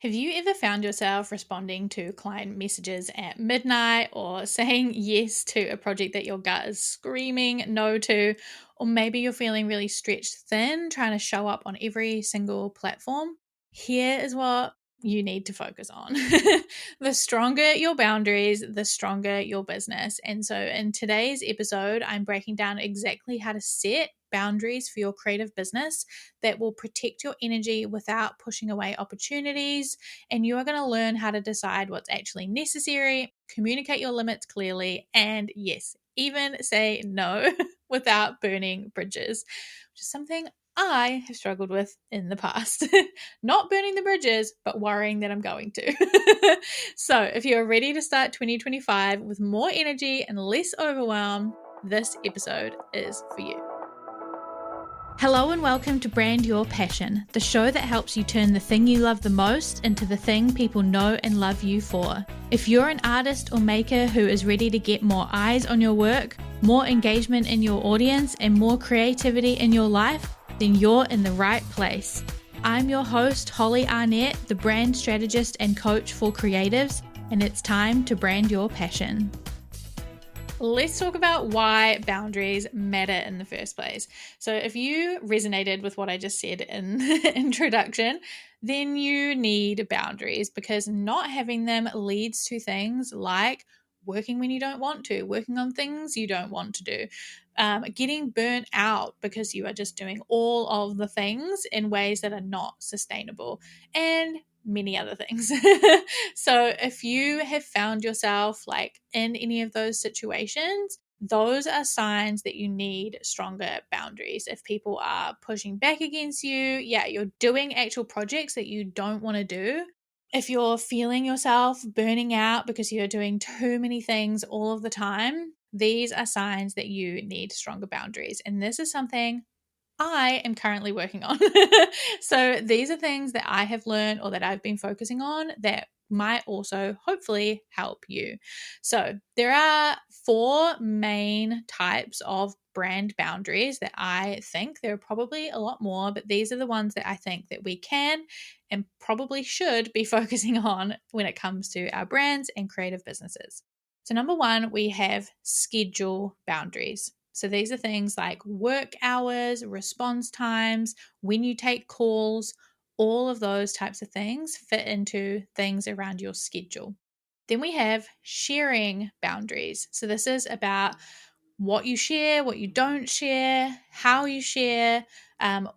Have you ever found yourself responding to client messages at midnight or saying yes to a project that your gut is screaming no to? Or maybe you're feeling really stretched thin, trying to show up on every single platform? Here is what you need to focus on. The stronger your boundaries, the stronger your business. And so, in today's episode, I'm breaking down exactly how to set boundaries for your creative business that will protect your energy without pushing away opportunities. And you are going to learn how to decide what's actually necessary, communicate your limits clearly, and yes, even say no without burning bridges, which is something I have struggled with in the past. Not burning the bridges, but worrying that I'm going to. So, if you're ready to start 2025 with more energy and less overwhelm, this episode is for you. Hello and welcome to Brand Your Passion, the show that helps you turn the thing you love the most into the thing people know and love you for. If you're an artist or maker who is ready to get more eyes on your work, more engagement in your audience, and more creativity in your life, then you're in the right place. I'm your host, Holly Arnett, the brand strategist and coach for creatives, and it's time to brand your passion. Let's talk about why boundaries matter in the first place. So, if you resonated with what I just said in the introduction, then you need boundaries because not having them leads to things like working when you don't want to, working on things you don't want to do, getting burnt out because you are just doing all of the things in ways that are not sustainable, and many other things. So if you have found yourself like in any of those situations, those are signs that you need stronger boundaries. If people are pushing back against you, yeah, you're doing actual projects that you don't want to do. If you're feeling yourself burning out because you're doing too many things all of the time, these are signs that you need stronger boundaries. And this is something I am currently working on. So these are things that I have learned or that I've been focusing on that might also hopefully help you. So there are four main types of brand boundaries that I think. There are probably a lot more, but these are the ones that I think that we can and probably should be focusing on when it comes to our brands and creative businesses. So number one, we have schedule boundaries. So these are things like work hours, response times, when you take calls, all of those types of things fit into things around your schedule. Then we have sharing boundaries. So this is about what you share, what you don't share, how you share,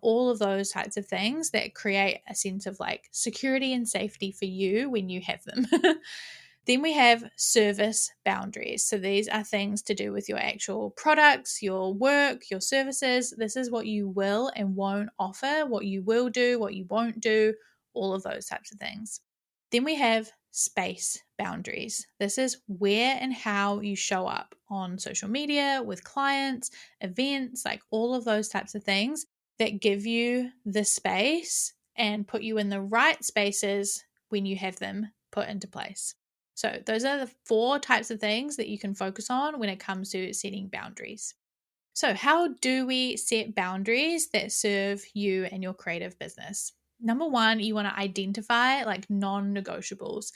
all of those types of things that create a sense of like security and safety for you when you have them. Then we have service boundaries. So these are things to do with your actual products, your work, your services. This is what you will and won't offer, what you will do, what you won't do, all of those types of things. Then we have space boundaries. This is where and how you show up on social media, with clients, events, like all of those types of things that give you the space and put you in the right spaces when you have them put into place. So, those are the four types of things that you can focus on when it comes to setting boundaries. So, how do we set boundaries that serve you and your creative business? Number one, you want to identify like non negotiables.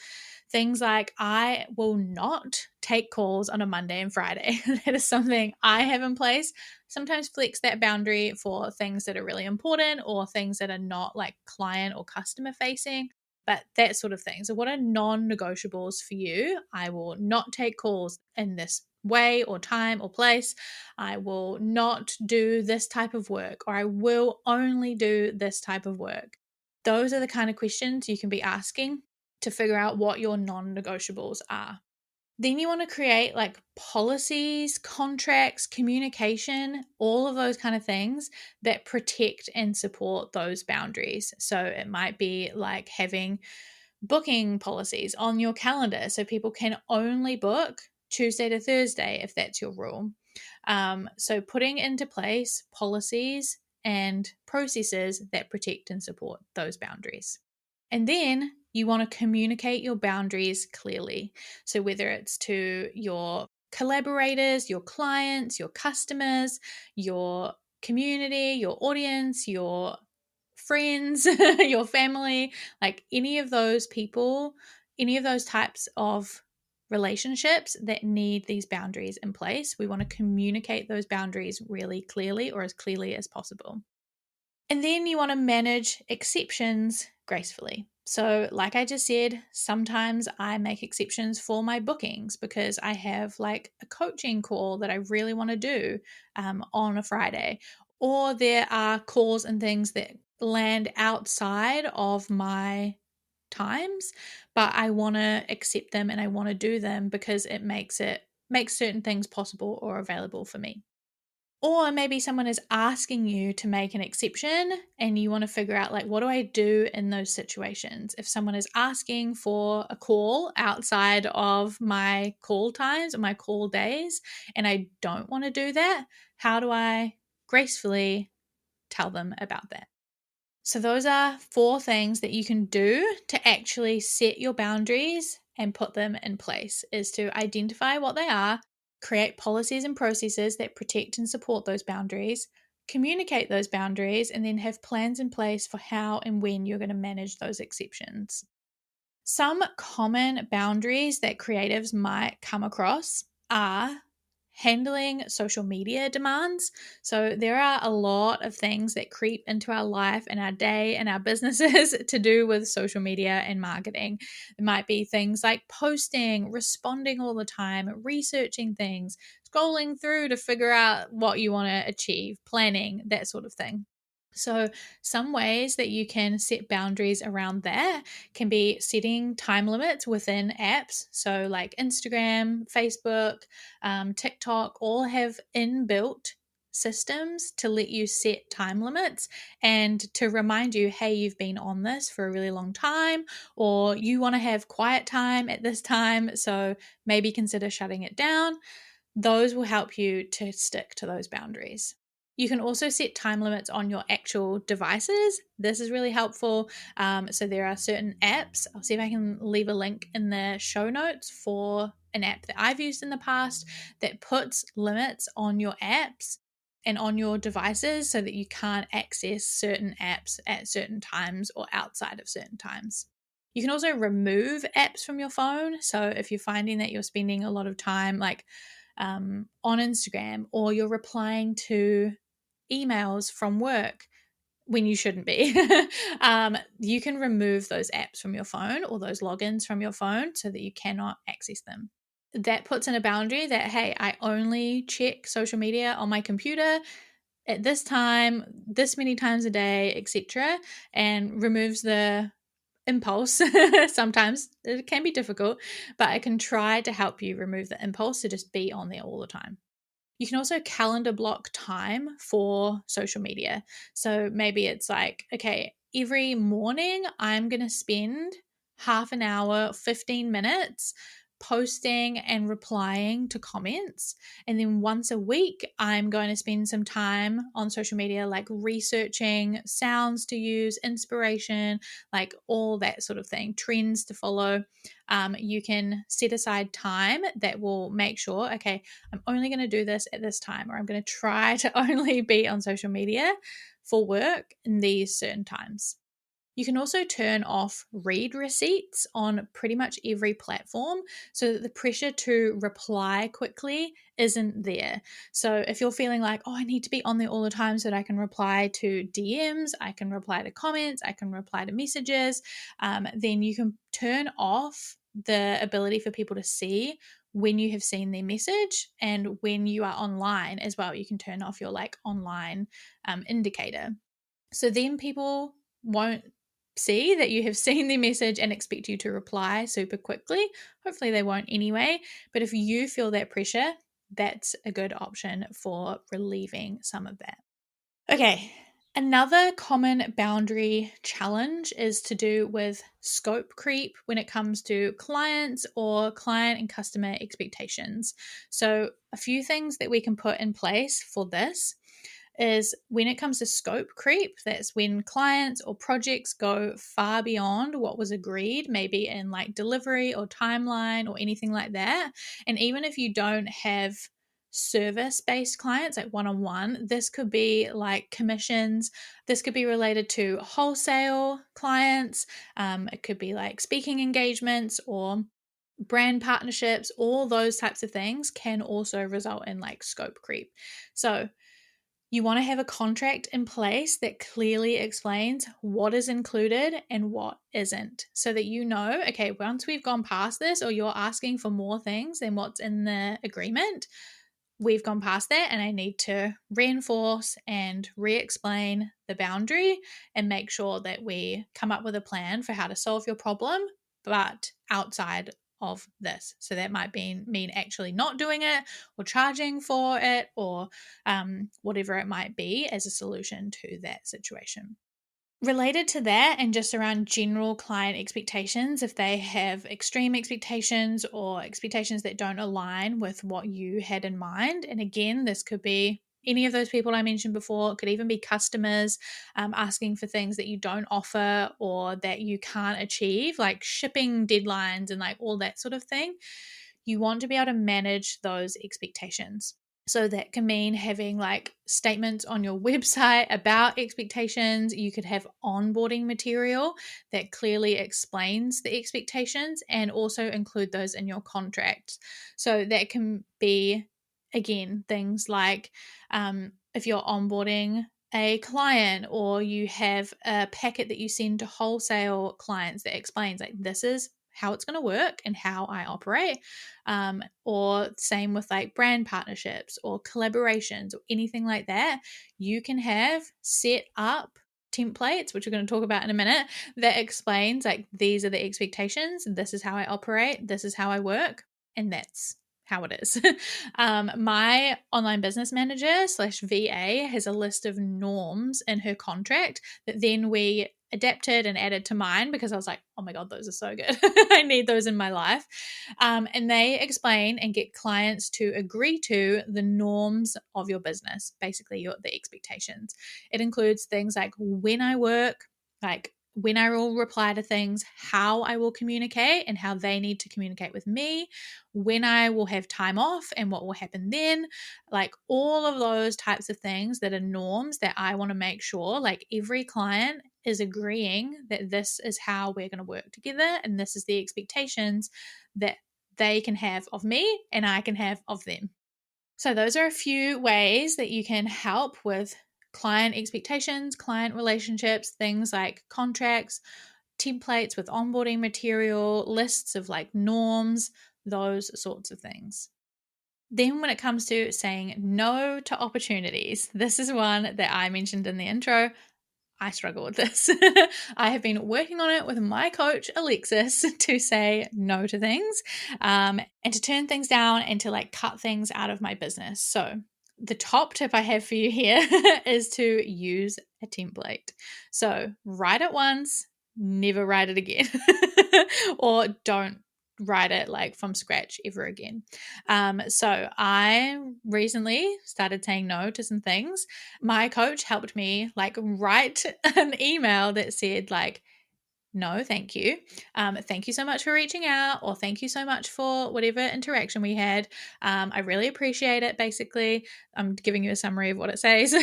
Things like, I will not take calls on a Monday and Friday. That is something I have in place. Sometimes flex that boundary for things that are really important or things that are not like client or customer facing, but that sort of thing. So, what are non negotiables for you? I will not take calls in this way or time or place. I will not do this type of work, or I will only do this type of work. Those are the kind of questions you can be asking to figure out what your non negotiables are. Then you want to create like policies, contracts, communication, all of those kind of things that protect and support those boundaries. So it might be like having booking policies on your calendar so people can only book Tuesday to Thursday if that's your rule. So putting into place policies and processes that protect and support those boundaries. And then you want to communicate your boundaries clearly. So whether it's to your collaborators, your clients, your customers, your community, your audience, your friends, your family, like any of those people, any of those types of relationships that need these boundaries in place. We want to communicate those boundaries really clearly, or as clearly as possible. And then you want to manage exceptions gracefully. So, like I just said, sometimes I make exceptions for my bookings because I have like a coaching call that I really want to do on a Friday. Or there are calls and things that land outside of my times, but I want to accept them and I want to do them because makes certain things possible or available for me. Or maybe someone is asking you to make an exception and you want to figure out, like, what do I do in those situations? If someone is asking for a call outside of my call times or my call days and I don't want to do that, how do I gracefully tell them about that? So, those are 4 things that you can do to actually set your boundaries and put them in place, is to identify what they are, create policies and processes that protect and support those boundaries, communicate those boundaries, and then have plans in place for how and when you're going to manage those exceptions. Some common boundaries that creatives might come across are handling social media demands. So, there are a lot of things that creep into our life and our day and our businesses to do with social media and marketing. It might be things like posting, responding all the time, researching things, scrolling through to figure out what you want to achieve, planning, that sort of thing. So, some ways that you can set boundaries around that can be setting time limits within apps. So, like Instagram, Facebook, TikTok, all have inbuilt systems to let you set time limits and to remind you, hey, you've been on this for a really long time, or you want to have quiet time at this time. So, maybe consider shutting it down. Those will help you to stick to those boundaries. You can also set time limits on your actual devices. This is really helpful. So, there are certain apps. I'll see if I can leave a link in the show notes for an app that I've used in the past that puts limits on your apps and on your devices so that you can't access certain apps at certain times or outside of certain times. You can also remove apps from your phone. So, if you're finding that you're spending a lot of time, like on Instagram, or you're replying to emails from work when you shouldn't be, you can remove those apps from your phone or those logins from your phone so that you cannot access them. That puts in a boundary that, hey, I only check social media on my computer at this time, this many times a day, etc., and removes the impulse. Sometimes it can be difficult, but I can try to help you remove the impulse to just be on there all the time. You can also calendar block time for social media. So maybe it's like, okay, every morning I'm going to spend half an hour, 15 minutes posting and replying to comments. And then once a week, I'm going to spend some time on social media, like researching sounds to use, inspiration, like all that sort of thing, trends to follow. You can set aside time that will make sure, okay, I'm only going to do this at this time, or I'm going to try to only be on social media for work in these certain times. You can also turn off read receipts on pretty much every platform so that the pressure to reply quickly isn't there. So if you're feeling like, oh, I need to be on there all the time so that I can reply to DMs, I can reply to comments, I can reply to messages, then you can turn off the ability for people to see when you have seen their message, and when you are online as well, you can turn off your like online indicator. So then people won't see that you have seen their message and expect you to reply super quickly. Hopefully, they won't anyway. But if you feel that pressure, that's a good option for relieving some of that. Okay. Another common boundary challenge is to do with scope creep when it comes to clients or client and customer expectations. So, a few things that we can put in place for this is when it comes to scope creep, that's when clients or projects go far beyond what was agreed, maybe in like delivery or timeline or anything like that. And even if you don't have service-based clients, like one-on-one. This could be like commissions. This could be related to wholesale clients. It could be like speaking engagements or brand partnerships. All those types of things can also result in like scope creep. So you want to have a contract in place that clearly explains what is included and what isn't, so that you know, okay, once we've gone past this, or you're asking for more things than what's in the agreement, we've gone past that, and I need to reinforce and re-explain the boundary and make sure that we come up with a plan for how to solve your problem, but outside of this. So that might mean actually not doing it or charging for it, or whatever it might be as a solution to that situation. Related to that, and just around general client expectations, if they have extreme expectations or expectations that don't align with what you had in mind, and again, this could be any of those people I mentioned before. It could even be customers asking for things that you don't offer or that you can't achieve, like shipping deadlines and like all that sort of thing. You want to be able to manage those expectations. So that can mean having like statements on your website about expectations. You could have onboarding material that clearly explains the expectations and also include those in your contract. So that can be, again, things like if you're onboarding a client, or you have a packet that you send to wholesale clients that explains like, this is how it's going to work and how I operate. Or same with like brand partnerships or collaborations or anything like that. You can have set up templates, which we're going to talk about in a minute, that explains like, these are the expectations, this is how I operate, this is how I work, and that's how it is. My online business manager / VA has a list of norms in her contract that then we adapted and added to mine, because I was like, oh my God, those are so good. I need those in my life. And they explain and get clients to agree to the norms of your business, basically the expectations. It includes things like when I work, like when I will reply to things, how I will communicate and how they need to communicate with me, when I will have time off and what will happen then, like all of those types of things that are norms that I want to make sure like every client is agreeing that this is how we're going to work together, and this is the expectations that they can have of me and I can have of them. So those are a few ways that you can help with client expectations, client relationships, things like contracts, templates with onboarding material, lists of like norms, those sorts of things. Then when it comes to saying no to opportunities, this is one that I mentioned in the intro. I struggle with this. I have been working on it with my coach, Alexis, to say no to things and to turn things down and to like cut things out of my business. So the top tip I have for you here is to use a template. So write it once, never write it again, or don't write it like from scratch ever again. So I recently started saying no to some things. My coach helped me like write an email that said like, no, thank you. Thank you so much for reaching out, or thank you so much for whatever interaction we had. I really appreciate it. Basically, I'm giving you a summary of what it says.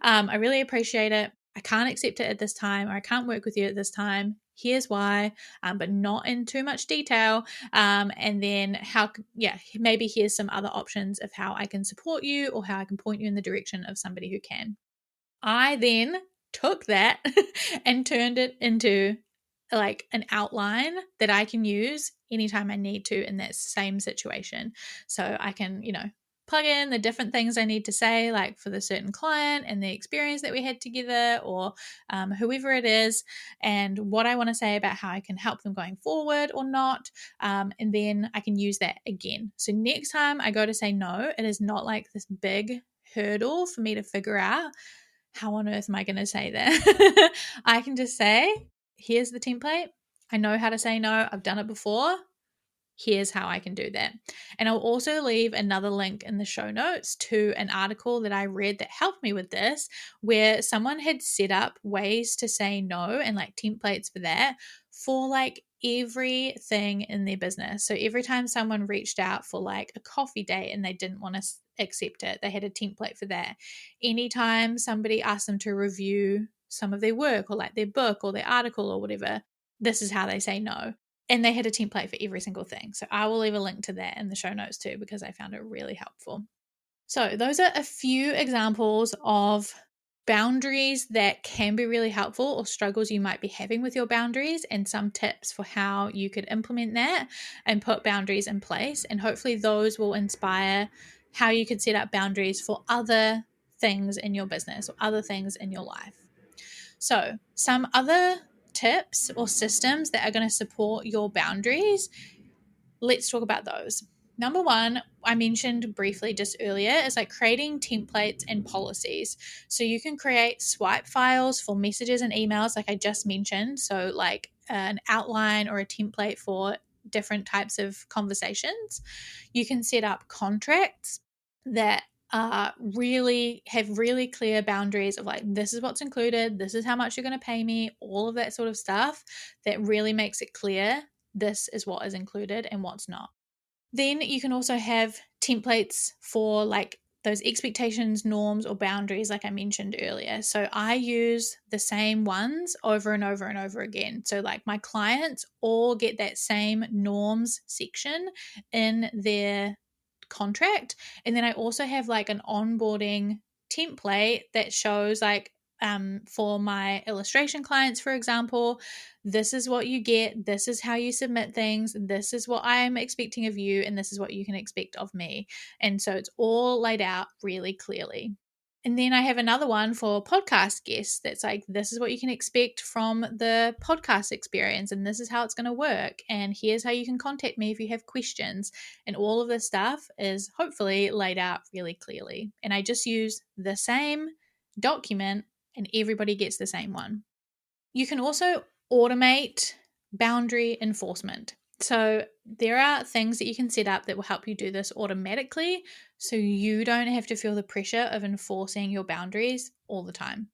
I really appreciate it. I can't accept it at this time, or I can't work with you at this time. Here's why, but not in too much detail. And then maybe here's some other options of how I can support you, or how I can point you in the direction of somebody who can. I then took that and turned it into like an outline that I can use anytime I need to in that same situation. So I can, plug in the different things I need to say, like for the certain client and the experience that we had together, or whoever it is, and what I want to say about how I can help them going forward or not. And then I can use that again. So next time I go to say no, it is not like this big hurdle for me to figure out, how on earth am I going to say that? I can just say, here's the template. I know how to say no. I've done it before. Here's how I can do that. And I'll also leave another link in the show notes to an article that I read that helped me with this, where someone had set up ways to say no and like templates for that for like everything in their business. So every time someone reached out for like a coffee date and they didn't want to accept it, they had a template for that. Anytime somebody asked them to review some of their work or like their book or their article or whatever, this is how they say no. And they had a template for every single thing. So I will leave a link to that in the show notes too, because I found it really helpful. So those are a few examples of boundaries that can be really helpful, or struggles you might be having with your boundaries, and some tips for how you could implement that and put boundaries in place. And hopefully those will inspire how you could set up boundaries for other things in your business or other things in your life. So some other tips or systems that are going to support your boundaries, let's talk about those. Number one, I mentioned briefly just earlier, is like creating templates and policies. So you can create swipe files for messages and emails, like I just mentioned. So, like an outline or a template for different types of conversations. You can set up contracts that really have really clear boundaries of like, this is what's included, this is how much you're going to pay me, all of that sort of stuff that really makes it clear this is what is included and what's not. Then you can also have templates for like those expectations, norms, or boundaries, like I mentioned earlier. So I use the same ones over and over and over again. So, like, my clients all get that same norms section in their contract. And then I also have like an onboarding template that shows like, for my illustration clients, for example, this is what you get, this is how you submit things, this is what I'm expecting of you, and this is what you can expect of me. And so it's all laid out really clearly. And then I have another one for podcast guests that's like, this is what you can expect from the podcast experience, and this is how it's going to work. And here's how you can contact me if you have questions. And all of this stuff is hopefully laid out really clearly. And I just use the same document, and everybody gets the same one. You can also automate boundary enforcement. So there are things that you can set up that will help you do this automatically, so you don't have to feel the pressure of enforcing your boundaries all the time.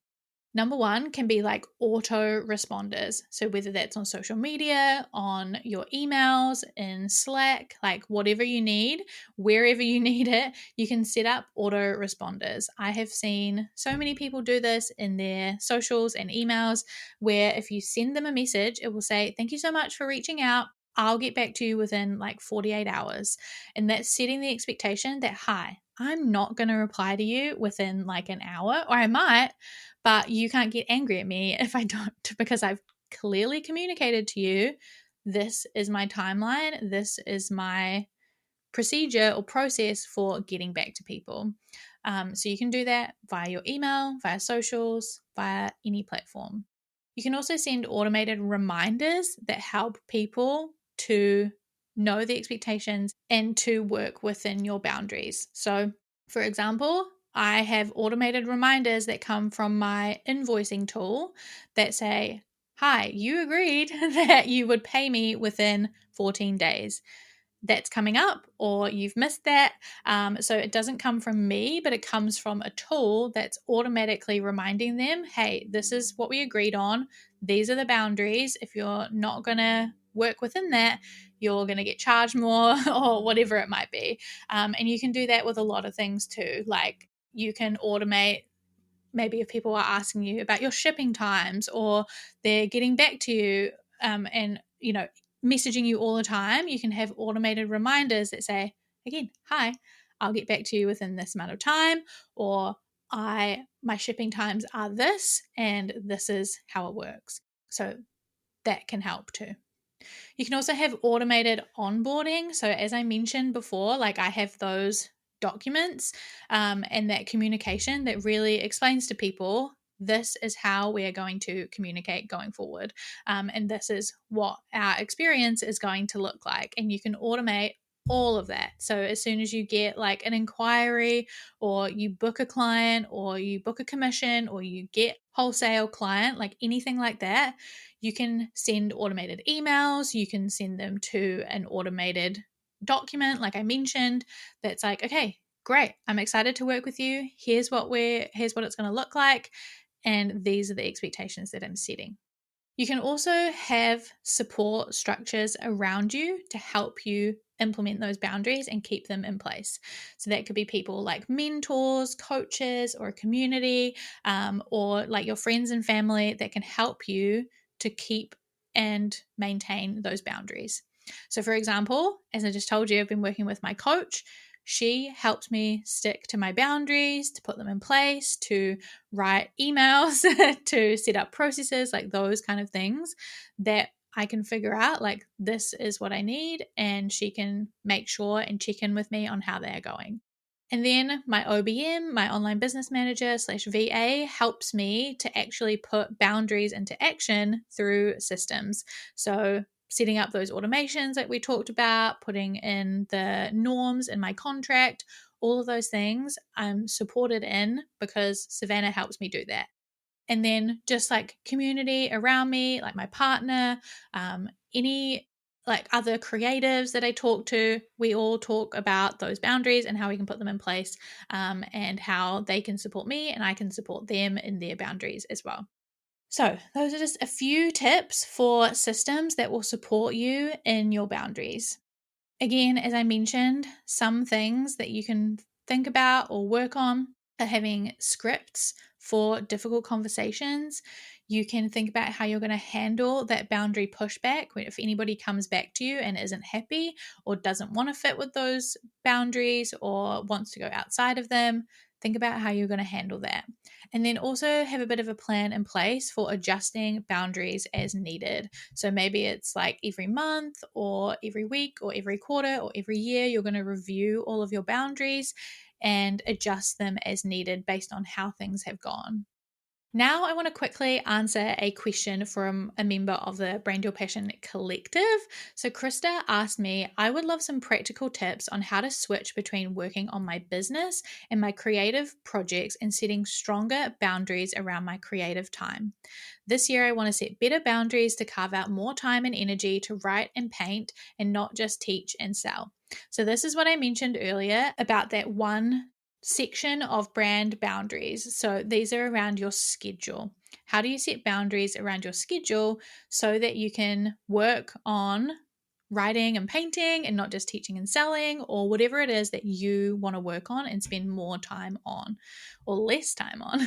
Number one can be like auto responders. So whether that's on social media, on your emails, in Slack, like whatever you need, wherever you need it, you can set up auto responders. I have seen so many people do this in their socials and emails, where if you send them a message, it will say, "Thank you so much for reaching out. I'll get back to you within like 48 hours. And that's setting the expectation that, hi, I'm not going to reply to you within like an hour, or I might, but you can't get angry at me if I don't, because I've clearly communicated to you, this is my timeline, this is my procedure or process for getting back to people. So you can do that via your email, via socials, via any platform. You can also send automated reminders that help people to know the expectations and to work within your boundaries. So, for example, I have automated reminders that come from my invoicing tool that say, "Hi, you agreed that you would pay me within 14 days. That's coming up, or you've missed that." So it doesn't come from me, but it comes from a tool that's automatically reminding them, hey, this is what we agreed on. These are the boundaries. If you're not going to work within that, you're going to get charged more or whatever it might be. And you can do that with a lot of things too. Like, you can automate, maybe if people are asking you about your shipping times, or they're getting back to you, and messaging you all the time, you can have automated reminders that say, again, hi, I'll get back to you within this amount of time, or my shipping times are this, and this is how it works. So that can help too. You can also have automated onboarding. So as I mentioned before, like, I have those documents, and that communication that really explains to people, this is how we are going to communicate going forward, and this is what our experience is going to look like. And you can automate all of that. So as soon as you get like an inquiry, or you book a client, or you book a commission, or you get wholesale client, like anything like that, you can send automated emails, you can send them to an automated document, like I mentioned, that's like, okay, great, I'm excited to work with you. Here's what it's going to look like, and these are the expectations that I'm setting. You can also have support structures around you to help you implement those boundaries and keep them in place. So that could be people like mentors, coaches, or a community, or like your friends and family that can help you to keep and maintain those boundaries. So, for example, as I just told you, I've been working with my coach. She helped me stick to my boundaries, to put them in place, to write emails, to set up processes, like those kind of things that I can figure out, like, this is what I need. And she can make sure and check in with me on how they're going. And then my OBM, my online business manager slash VA, helps me to actually put boundaries into action through systems. So setting up those automations that we talked about, putting in the norms in my contract, all of those things I'm supported in because Savannah helps me do that. And then just like community around me, like my partner, any like other creatives that I talk to, we all talk about those boundaries and how we can put them in place, and how they can support me and I can support them in their boundaries as well. So, those are just a few tips for systems that will support you in your boundaries. Again, as I mentioned, some things that you can think about or work on are having scripts for difficult conversations. You can think about how you're going to handle that boundary pushback if anybody comes back to you and isn't happy or doesn't want to fit with those boundaries or wants to go outside of them. Think about how you're going to handle that. And then also have a bit of a plan in place for adjusting boundaries as needed. So maybe it's like every month or every week or every quarter or every year, you're going to review all of your boundaries and adjust them as needed based on how things have gone. Now, I want to quickly answer a question from a member of the Brand Your Passion Collective. So, Krista asked me, I would love some practical tips on how to switch between working on my business and my creative projects and setting stronger boundaries around my creative time. This year, I want to set better boundaries to carve out more time and energy to write and paint and not just teach and sell. So, this is what I mentioned earlier about that one section of brand boundaries. So these are around your schedule. How do you set boundaries around your schedule so that you can work on writing and painting and not just teaching and selling or whatever it is that you want to work on and spend more time on or less time on?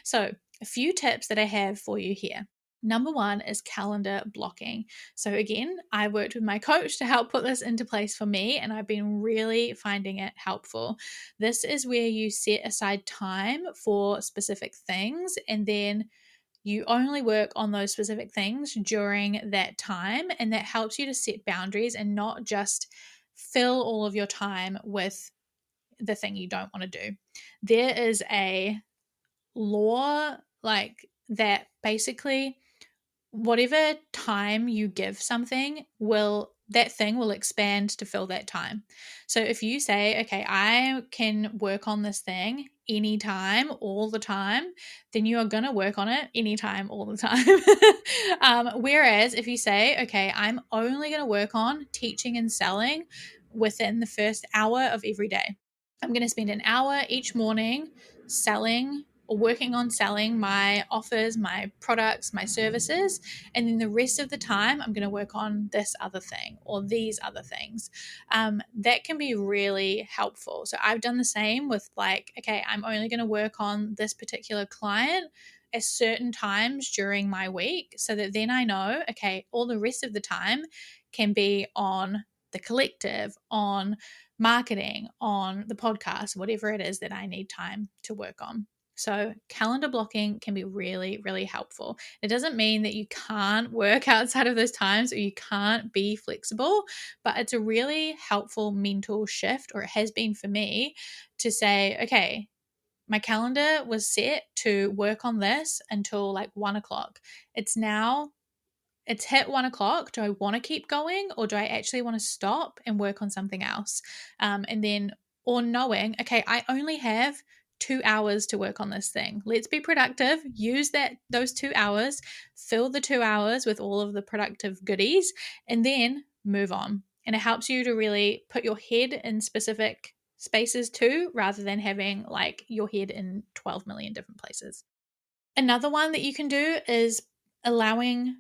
So, a few tips that I have for you here. Number one is calendar blocking. So, again, I worked with my coach to help put this into place for me, and I've been really finding it helpful. This is where you set aside time for specific things, and then you only work on those specific things during that time. And that helps you to set boundaries and not just fill all of your time with the thing you don't want to do. There is a law like that basically whatever time you give something that thing will expand to fill that time. So if you say, okay, I can work on this thing anytime, all the time, then you are going to work on it anytime, all the time. Whereas if you say, okay, I'm only going to work on teaching and selling within the first hour of every day. I'm going to spend an hour each morning selling or working on selling my offers, my products, my services. And then the rest of the time, I'm going to work on this other thing or these other things. That can be really helpful. So I've done the same with like, okay, I'm only going to work on this particular client at certain times during my week so that then I know, okay, all the rest of the time can be on the collective, on marketing, on the podcast, whatever it is that I need time to work on. So, calendar blocking can be really, really helpful. It doesn't mean that you can't work outside of those times or you can't be flexible, but it's a really helpful mental shift, or it has been for me, to say, okay, my calendar was set to work on this until like 1 o'clock. It's hit 1 o'clock. Do I want to keep going or do I actually want to stop and work on something else? And then, or knowing, okay, I only have 2 hours to work on this thing. Let's be productive. Use those 2 hours, fill the 2 hours with all of the productive goodies, and then move on. And it helps you to really put your head in specific spaces too, rather than having like your head in 12 million different places. Another one that you can do is allowing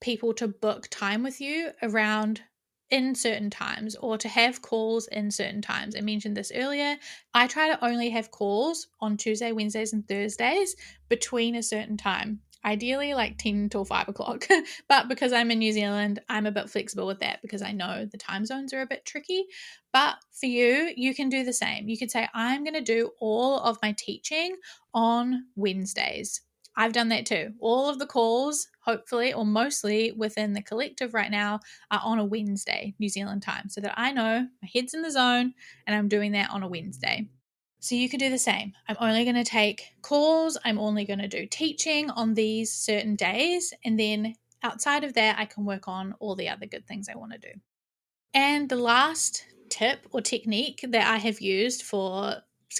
people to book time with you around in certain times or to have calls in certain times. I mentioned this earlier. I try to only have calls on Tuesday, Wednesdays, and Thursdays between a certain time, ideally like 10 till 5 o'clock. But because I'm in New Zealand, I'm a bit flexible with that because I know the time zones are a bit tricky. But for you, you can do the same. You could say, I'm going to do all of my teaching on Wednesdays. I've done that too. All of the calls, hopefully, or mostly within the collective right now, are on a Wednesday, New Zealand time, so that I know my head's in the zone and I'm doing that on a Wednesday. So you can do the same. I'm only going to take calls. I'm only going to do teaching on these certain days. And then outside of that, I can work on all the other good things I want to do. And the last tip or technique that I have used for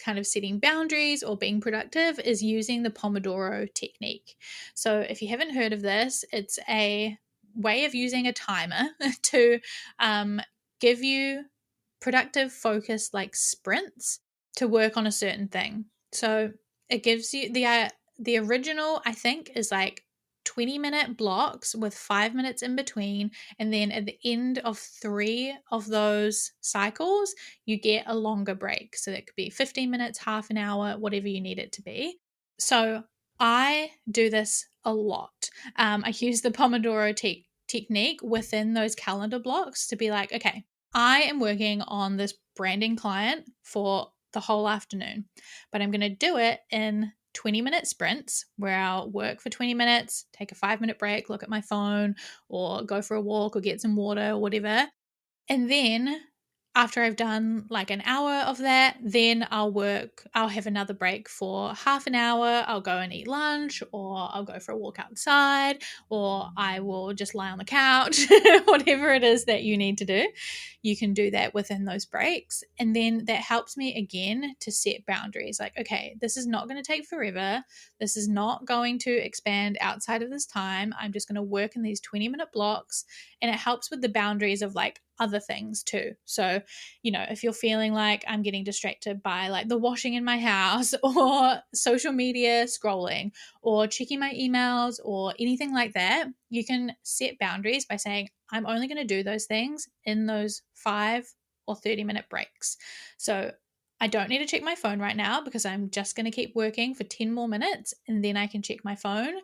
kind of setting boundaries or being productive is using the Pomodoro technique. So if you haven't heard of this, it's a way of using a timer to give you productive focus like sprints to work on a certain thing. So it gives you the original, I think, is like 20-minute blocks with 5 minutes in between. And then at the end of 3 of those cycles, you get a longer break. So that could be 15 minutes, half an hour, whatever you need it to be. So I do this a lot. I use the Pomodoro technique within those calendar blocks to be like, okay, I am working on this branding client for the whole afternoon, but I'm going to do it in 20-minute sprints where I'll work for 20 minutes, take a 5-minute break, look at my phone, or go for a walk or get some water or whatever. And then after I've done like an hour of that, then I'll have another break for half an hour. I'll go and eat lunch, or I'll go for a walk outside, or I will just lie on the couch, whatever it is that you need to do. You can do that within those breaks. And then that helps me again to set boundaries. Like, okay, this is not going to take forever. This is not going to expand outside of this time. I'm just going to work in these 20-minute blocks. And it helps with the boundaries of like other things too. So, if you're feeling like I'm getting distracted by like the washing in my house or social media scrolling or checking my emails or anything like that, you can set boundaries by saying, I'm only going to do those things in those 5 or 30-minute breaks. So I don't need to check my phone right now because I'm just going to keep working for 10 more minutes and then I can check my phone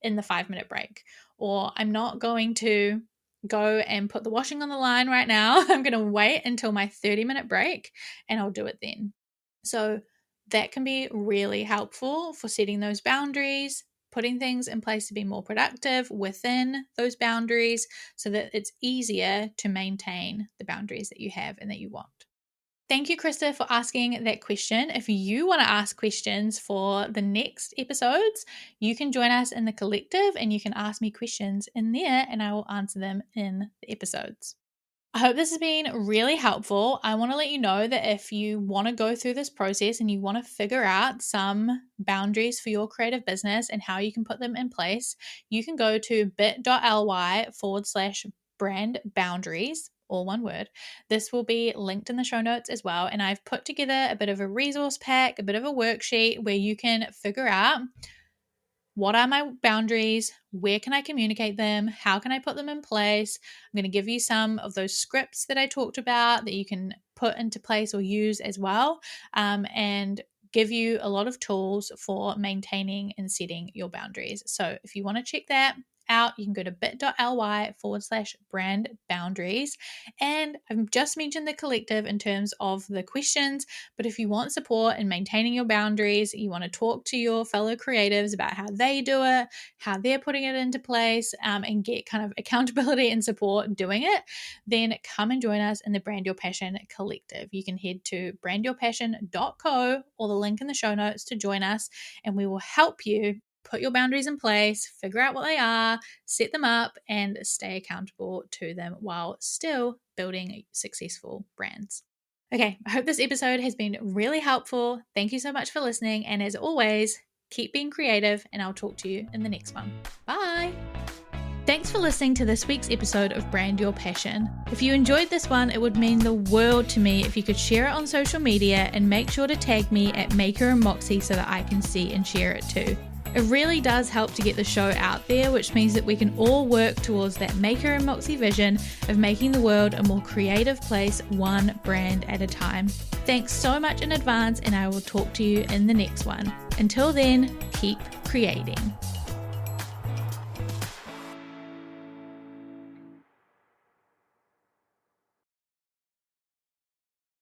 in the 5-minute break. Or I'm not going to go and put the washing on the line right now. I'm going to wait until my 30-minute break and I'll do it then. So that can be really helpful for setting those boundaries, putting things in place to be more productive within those boundaries so that it's easier to maintain the boundaries that you have and that you want. Thank you, Krista, for asking that question. If you want to ask questions for the next episodes, you can join us in the collective and you can ask me questions in there and I will answer them in the episodes. I hope this has been really helpful. I want to let you know that if you want to go through this process and you want to figure out some boundaries for your creative business and how you can put them in place, you can go to bit.ly/brand boundaries, all one word. This will be linked in the show notes as well. And I've put together a bit of a resource pack, a bit of a worksheet where you can figure out what are my boundaries, where can I communicate them, how can I put them in place. I'm going to give you some of those scripts that I talked about that you can put into place or use as well, and give you a lot of tools for maintaining and setting your boundaries. So if you want to check that out, you can go to bit.ly/brand boundaries. And I've just mentioned the collective in terms of the questions, but if you want support in maintaining your boundaries, you want to talk to your fellow creatives about how they do it, how they're putting it into place, and get kind of accountability and support doing it, then come and join us in the Brand Your Passion collective. You can head to brandyourpassion.co or the link in the show notes to join us, and we will help you put your boundaries in place, figure out what they are, set them up, and stay accountable to them while still building successful brands. Okay, I hope this episode has been really helpful. Thank you so much for listening. And as always, keep being creative, and I'll talk to you in the next one. Bye. Thanks for listening to this week's episode of Brand Your Passion. If you enjoyed this one, it would mean the world to me if you could share it on social media and make sure to tag me at Maker and Moxie so that I can see and share it too. It really does help to get the show out there, which means that we can all work towards that Maker and Moxie vision of making the world a more creative place, one brand at a time. Thanks so much in advance, and I will talk to you in the next one. Until then, keep creating.